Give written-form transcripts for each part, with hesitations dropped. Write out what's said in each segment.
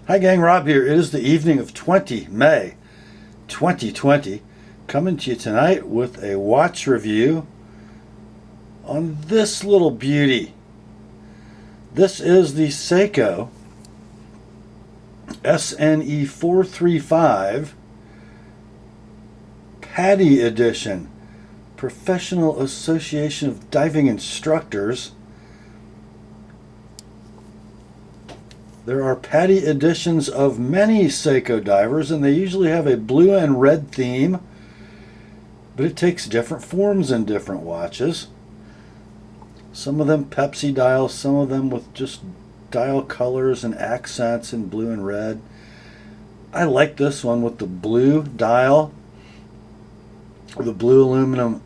Hi gang, Rob here. It is the evening of 20 May 2020, coming to you tonight with a watch review on this little beauty. This is the Seiko SNE435 PADI Edition, Professional Association of Diving Instructors. There are PADI editions of many Seiko divers, and they usually have a blue and red theme, but it takes different forms in different watches. Some of them Pepsi dials, some of them with just dial colors and accents in blue and red. I like this one with the blue dial, the blue aluminum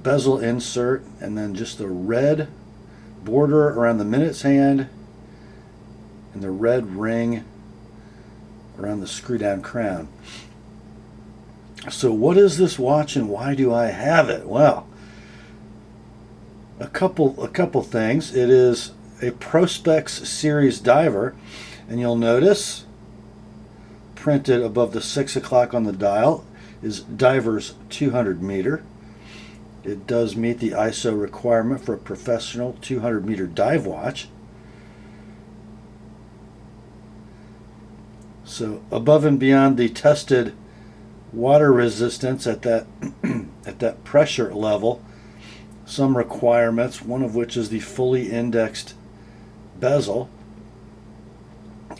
bezel insert, and then just the red border around the minutes hand and the red ring around the screw down crown. So what is this watch and why do I have it? Well, a couple things. It is a ProSpex series diver, and you'll notice printed above the 6 o'clock on the dial is diver's 200 meter. It does meet the ISO requirement for a professional 200 meter dive watch. So above and beyond the tested water resistance at that at that pressure level, some requirements, one of which is the fully indexed bezel,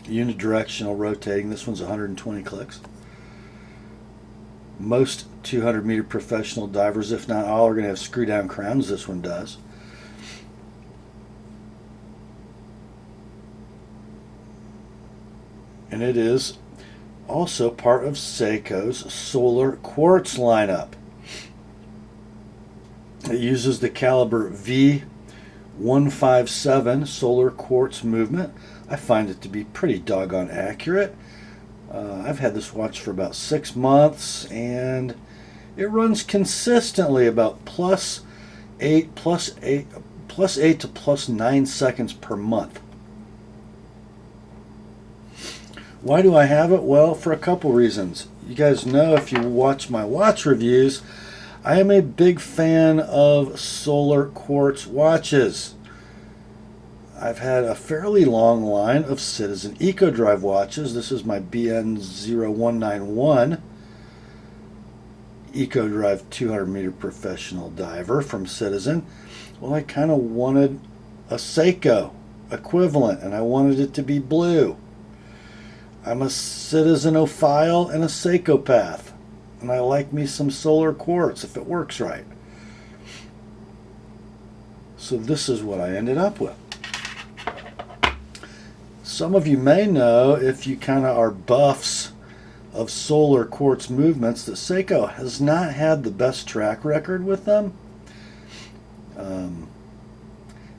unidirectional rotating. This one's 120 clicks. Most 200 meter professional divers, if not all, are going to have screw down crowns. This one does. And it is also part of Seiko's solar quartz lineup. It uses the caliber V157 solar quartz movement. I find it to be pretty doggone accurate. I've had this watch for about 6 months, and it runs consistently about plus 8 to plus 9 seconds per month. Why do I have it? Well, for a couple reasons. You guys know, if you watch my watch reviews, I am a big fan of solar quartz watches. I've had a fairly long line of Citizen Eco Drive watches. This is my BN0191 Eco Drive 200 meter professional diver from Citizen. Well, I kind of wanted a Seiko equivalent, and I wanted it to be blue. I'm a Citizen-ophile and a Seikopath, and I like me some solar quartz if it works right. So this is what I ended up with. Some of you may know, if you kind of are buffs of solar quartz movements, that Seiko has not had the best track record with them.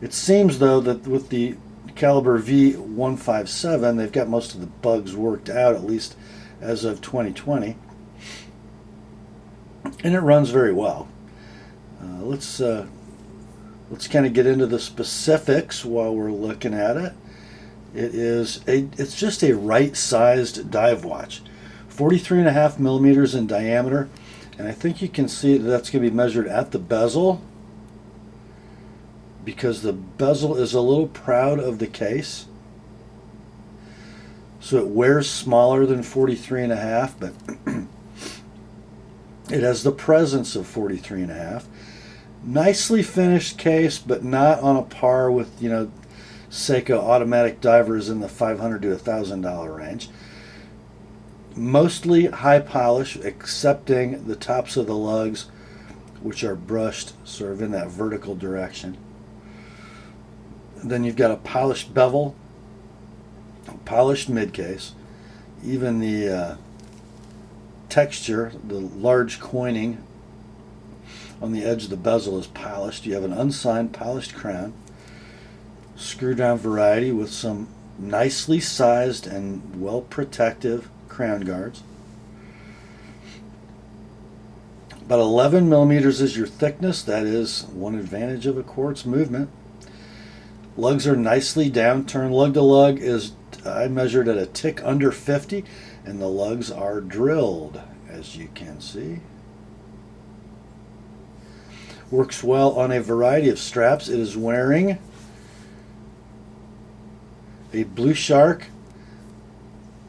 It seems, though, that with the caliber V157, they've got most of the bugs worked out, at least as of 2020, and it runs very well. Let's kind of get into the specifics while we're looking at it. It's just a right-sized dive watch, 43.5 millimeters in diameter, and I think you can see that that's going to be measured at the bezel, because the bezel is a little proud of the case. So it wears smaller than 43.5, but it has the presence of 43.5. Nicely finished case, but not on a par with, Seiko automatic divers in the $500 to $1,000 range. Mostly high polish, excepting the tops of the lugs, which are brushed sort of in that vertical direction. Then you've got a polished bevel, a polished midcase. Even the texture, the large coining on the edge of the bezel is polished. You have an unsigned polished crown, screw down variety with some nicely sized and well protective crown guards. About 11 millimeters is your thickness. That is one advantage of a quartz movement. Lugs are nicely downturned. Lug to lug is I measured at a tick under 50, and the lugs are drilled, as you can see. Works well on a variety of straps. It is wearing a Blue Shark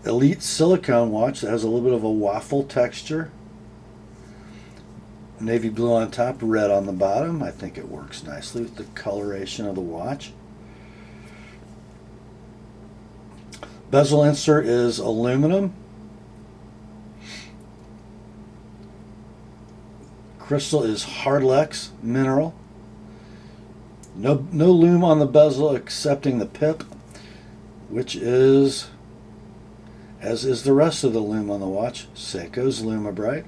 Elite silicone watch that has a little bit of a waffle texture. Navy blue on top, red on the bottom. I think it works nicely with the coloration of the watch. Bezel insert is aluminum. Crystal is Hardlex mineral. No lume on the bezel excepting the pip, which is, as is the rest of the lume on the watch, Seiko's Lumibrite.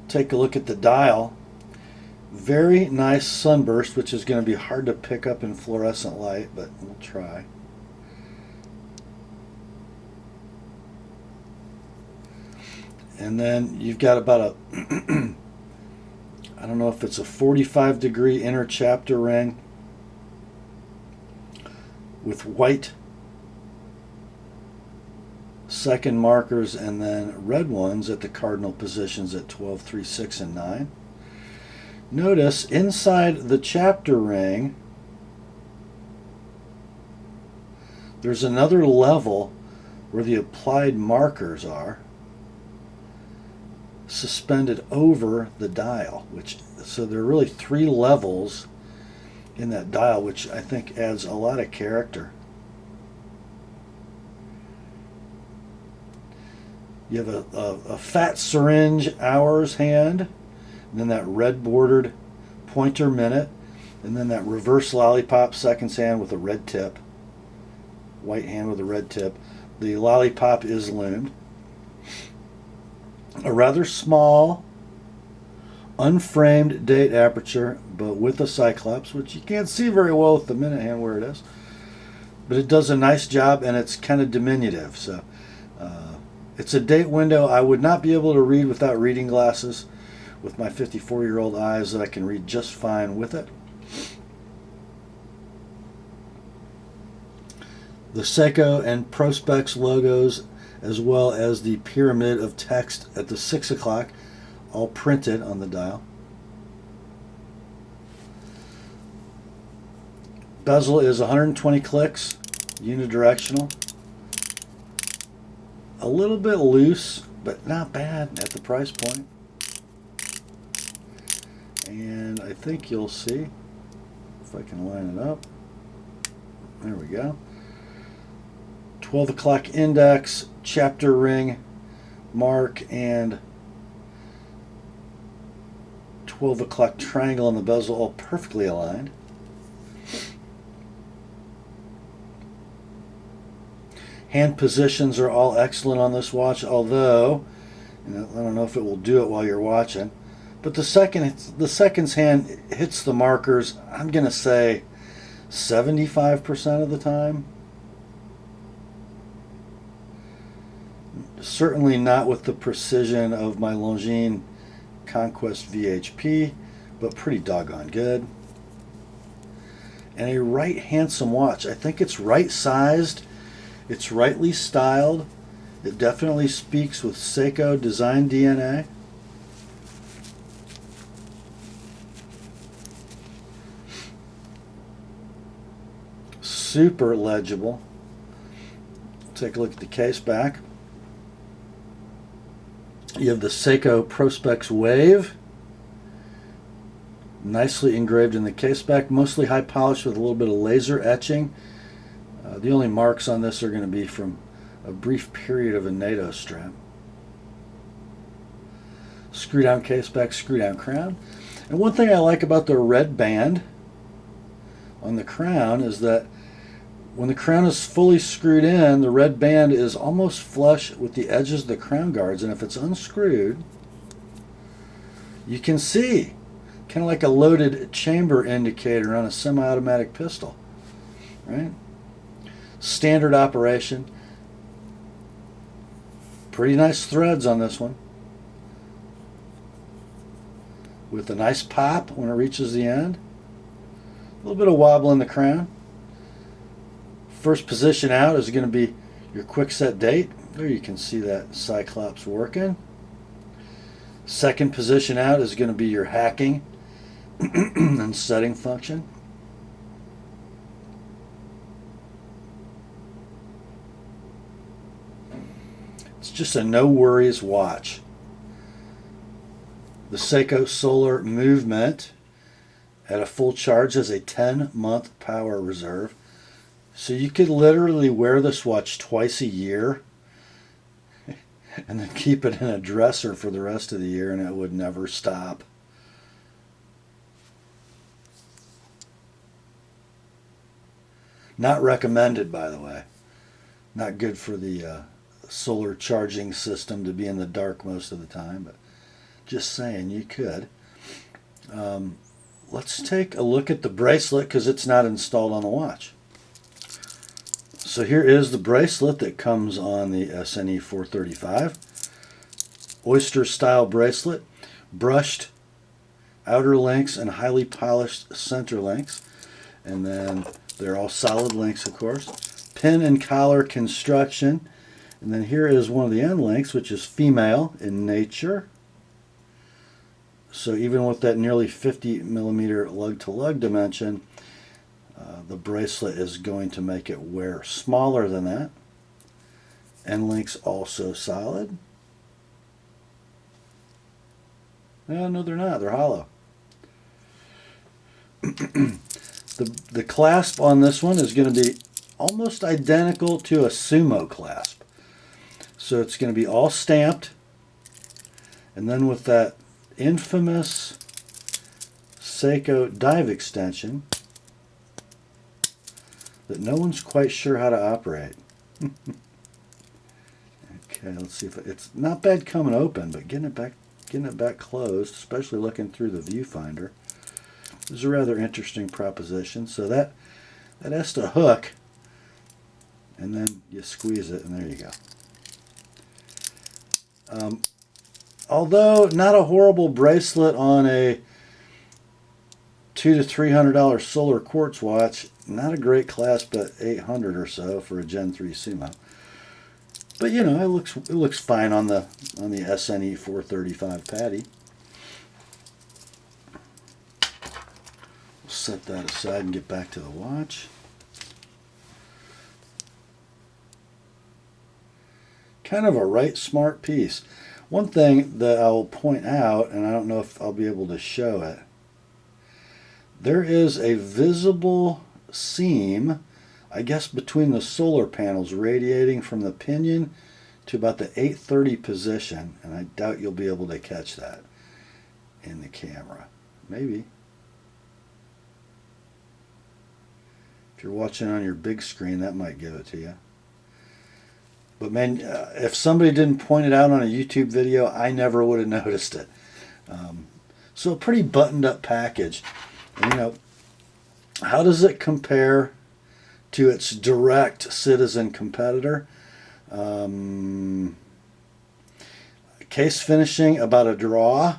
Take a look at the dial. Very nice sunburst, which is going to be hard to pick up in fluorescent light, but we'll try. And then you've got about a, I don't know if it's a 45-degree inner chapter ring with white second markers and then red ones at the cardinal positions at 12, 3, 6, and 9. Notice inside the chapter ring there's another level where the applied markers are suspended over the dial, so there are really 3 levels in that dial, which I think adds a lot of character. You have a fat syringe hours hand, and then that red bordered pointer minute, and then that reverse lollipop seconds hand with a red tip, white hand with a red tip. The lollipop is loomed. A rather small unframed date aperture, but with a cyclops, which you can't see very well with the minute hand where it is, but it does a nice job, and it's kind of diminutive, so it's a date window I would not be able to read without reading glasses. With my 54-year-old eyes, that I can read just fine with it. The Seiko and ProSpex logos, as well as the pyramid of text at the 6 o'clock, all printed on the dial. Bezel is 120 clicks, unidirectional. A little bit loose, but not bad at the price point. And I think you'll see, if I can line it up. There we go. 12 o'clock index, chapter ring, mark, and 12 o'clock triangle on the bezel, all perfectly aligned. Hand positions are all excellent on this watch, although, I don't know if it will do it while you're watching, but the seconds hand hits the markers, I'm going to say 75% of the time. Certainly not with the precision of my Longines Conquest VHP, but pretty doggone good. And a right handsome watch. I think it's right sized. It's rightly styled. It definitely speaks with Seiko design DNA. Super legible. Take a look at the case back. You have the Seiko ProSpex Wave, nicely engraved in the case back, mostly high polish with a little bit of laser etching. The only marks on this are going to be from a brief period of a NATO strap. Screw down case back, screw down crown. And one thing I like about the red band on the crown is that when the crown is fully screwed in, the red band is almost flush with the edges of the crown guards, and if it's unscrewed, you can see, kind of like a loaded chamber indicator on a semi-automatic pistol, right? Standard operation. Pretty nice threads on this one, with a nice pop when it reaches the end. A little bit of wobble in the crown. First position out is going to be your quick set date. There you can see that Cyclops working. Second position out is going to be your hacking and setting function. It's just a no worries watch. The Seiko Solar Movement at a full charge has a 10-month power reserve. So you could literally wear this watch twice a year and then keep it in a dresser for the rest of the year and it would never stop. Not recommended, by the way. Not good for the solar charging system to be in the dark most of the time, but just saying, you could. Let's take a look at the bracelet because it's not installed on the watch. So here is the bracelet that comes on the SNE435. Oyster style bracelet, brushed outer links and highly polished center links. And then they're all solid links, of course. Pin and collar construction. And then here is one of the end links, which is female in nature. So even with that nearly 50 millimeter lug-to-lug dimension, the bracelet is going to make it wear smaller than that. End links also solid. No, they're not. They're hollow. The clasp on this one is going to be almost identical to a sumo clasp. So it's going to be all stamped. And then with that infamous Seiko dive extension that no one's quite sure how to operate. Okay, let's see if it's not bad coming open, but getting it back closed, especially looking through the viewfinder, is a rather interesting proposition. So that has to hook, and then you squeeze it, and there you go. Although not a horrible bracelet on a $200 to $300 solar quartz watch, not a great clasp at $800 or so for a Gen 3 Sumo. But you know, it looks fine on the SNE435 Patty. We'll set that aside and get back to the watch. Kind of a right smart piece. One thing that I'll point out, and I don't know if I'll be able to show it, there is a visible seam, I guess, between the solar panels radiating from the pinion to about the 830 position, and I doubt you'll be able to catch that in the camera. Maybe. If you're watching on your big screen, that might give it to you. But man, if somebody didn't point it out on a YouTube video, I never would have noticed it. So a pretty buttoned up package. And, you know, how does it compare to its direct Citizen competitor? Case finishing about a draw.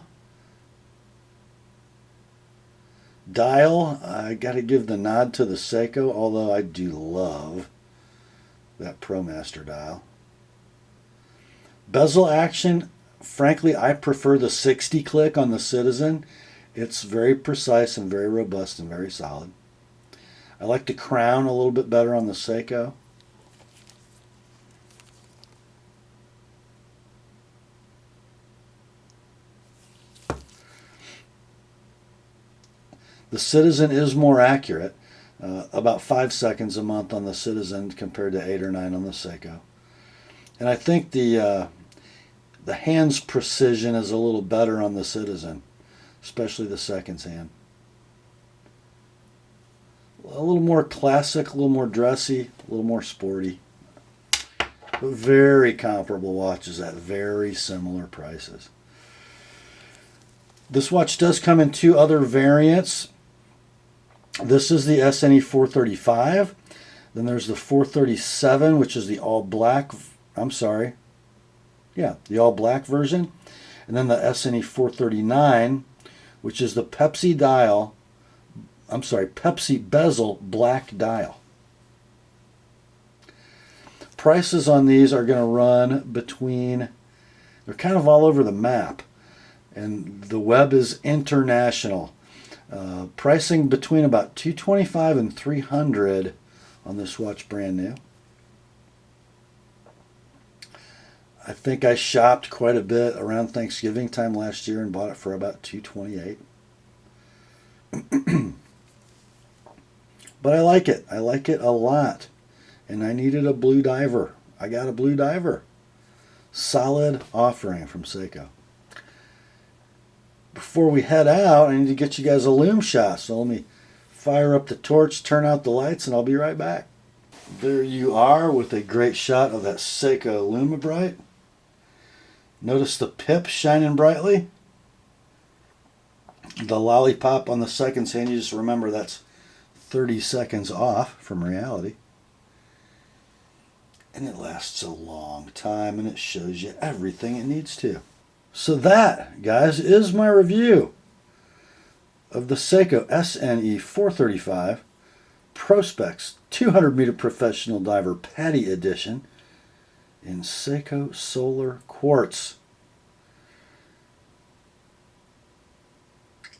Dial, I got to give the nod to the Seiko, although I do love that ProMaster dial. Bezel action, frankly, I prefer the 60 click on the Citizen. It's very precise and very robust and very solid. I like the crown a little bit better on the Seiko. The Citizen is more accurate, about 5 seconds a month on the Citizen compared to 8 or 9 on the Seiko. And I think the hand's precision is a little better on the Citizen, especially the seconds hand. A little more classic, a little more dressy, a little more sporty. But very comparable watches at very similar prices. This watch does come in 2 other variants. This is the SNE435. Then there's the 437, which is the all-black, the all-black version. And then the SNE439, which is the Pepsi Bezel black dial. prices on these are going to run between, they're kind of all over the map. And the web is international. Pricing between about $225 and $300 on this watch, brand new. I think I shopped quite a bit around Thanksgiving time last year and bought it for about $228. But I like it. I like it a lot. And I needed a blue diver. I got a blue diver. Solid offering from Seiko. Before we head out, I need to get you guys a lume shot. So let me fire up the torch, turn out the lights, and I'll be right back. There you are with a great shot of that Seiko LumiBrite. Notice the pip shining brightly. The lollipop on the seconds hand, you just remember that's 30 seconds off from reality. And it lasts a long time, and it shows you everything it needs to. So that, guys, is my review of the Seiko SNE435 ProSpex 200 meter professional diver PADI edition in Seiko Solar Quartz.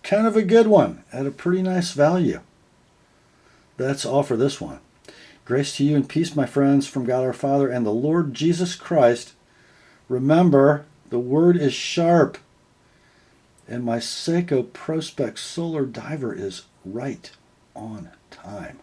Kind of a good one at a pretty nice value. That's all for this one. Grace to you and peace, my friends, from God our Father and the Lord Jesus Christ. Remember, the word is sharp, and my Seiko ProSpex Solar Diver is right on time.